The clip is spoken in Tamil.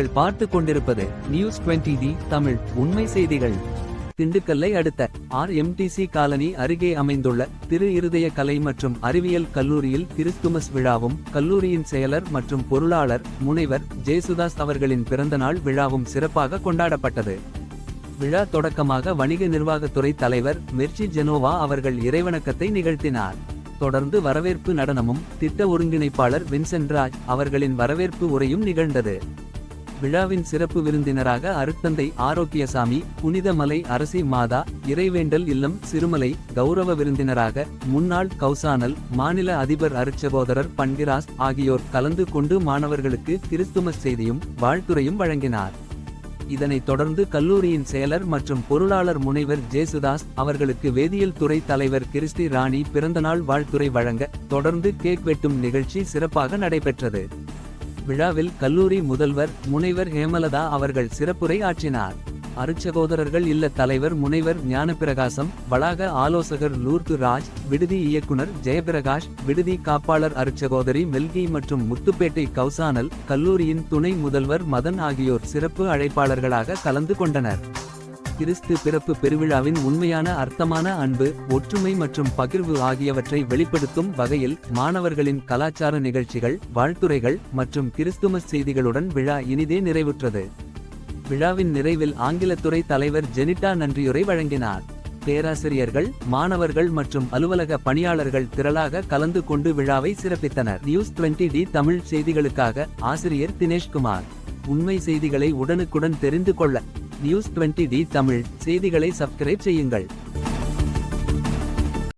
நீங்கள் பார்த்து கொண்டிருப்பது நியூஸ் 20D தமிழ் உண்மை செய்திகள். திண்டுக்கல்லை அடுத்த RMTC காலனி அருகே அமைந்துள்ள திரு இருதய கலை மற்றும் அறிவியல் கல்லூரியில் கிறிஸ்துமஸ் விழாவும் கல்லூரியின் செயலர் மற்றும் பொருளாளர் முனைவர் ஜேசுதாஸ் அவர்களின் பிறந்தநாள் விழாவும் சிறப்பாக கொண்டாடப்பட்டது. விழா தொடக்கமாக வணிக நிர்வாகத்துறை தலைவர் மெர்ச்சி ஜெனோவா அவர்கள் இறைவணக்கத்தை நிகழ்த்தினார். தொடர்ந்து வரவேற்பு நடனமும் திட்ட ஒருங்கிணைப்பாளர் வின்சென்ட் ராஜ் அவர்களின் வரவேற்பு உரையும் நிகழ்ந்தது. விழாவின் சிறப்பு விருந்தினராக அருட்தந்தை ஆரோக்கியசாமி, புனித மலை அரசி மாதா, இறைவேண்டல் இல்லம் சிறுமலை கௌரவ விருந்தினராக முன்னாள் கௌசானல் மாநில அதிபர் அருட்சகோதரர் பன்கிராஸ் ஆகியோர் கலந்து கொண்டு மாணவர்களுக்கு கிறிஸ்துமஸ் செய்தியும் வாழ்த்துரையும் வழங்கினார். இதனைத் தொடர்ந்து கல்லூரியின் செயலர் மற்றும் பொருளாளர் முனைவர் ஜேசுதாஸ் அவர்களுக்கு வேதியியல் துறை தலைவர் கிறிஸ்டி ராணி பிறந்தநாள் வாழ்த்துரை வழங்க தொடர்ந்து கேக் வெட்டும் நிகழ்ச்சி சிறப்பாக நடைபெற்றது. விழாவில் கல்லூரி முதல்வர் முனைவர் ஹேமலதா அவர்கள் சிறப்புரை ஆற்றினார். அருட்சகோதரர்கள் இல்ல தலைவர் முனைவர் ஞானப்பிரகாசம், வளாக ஆலோசகர் லூர்து ராஜ், விடுதி இயக்குனர் ஜெயபிரகாஷ், விடுதி காப்பாளர் அருட்சகோதரி மெல்கி மற்றும் முத்துப்பேட்டை கௌசானல் கல்லூரியின் துணை முதல்வர் மதன் ஆகியோர் சிறப்பு அழைப்பாளர்களாக கலந்து கொண்டனர். கிறிஸ்து பிறப்பு பெருவிழாவின் உண்மையான அர்த்தமான அன்பு, ஒற்றுமை மற்றும் பகிர்வு ஆகியவற்றை வெளிப்படுத்தும் வகையில் மாணவர்களின் கலாச்சார நிகழ்ச்சிகள், வாழ்த்துரைகள் மற்றும் கிறிஸ்துமஸ் செய்திகளுடன் விழா இனிதே நிறைவுற்றது. விழாவின் நிறைவில் ஆங்கிலத்துறை தலைவர் ஜெனிட்டா நன்றியுரை வழங்கினார். பேராசிரியர்கள், மாணவர்கள் மற்றும் அலுவலக பணியாளர்கள் திரளாக கலந்து கொண்டு விழாவை சிறப்பித்தனர். நியூஸ் 20D தமிழ் செய்திகளுக்காக ஆசிரியர் தினேஷ்குமார். உண்மை செய்திகளை உடனுக்குடன் தெரிந்து கொள்ள நியூஸ் 20D தமிழ் செய்திகளை சப்ஸ்கிரைப் செய்யுங்கள்.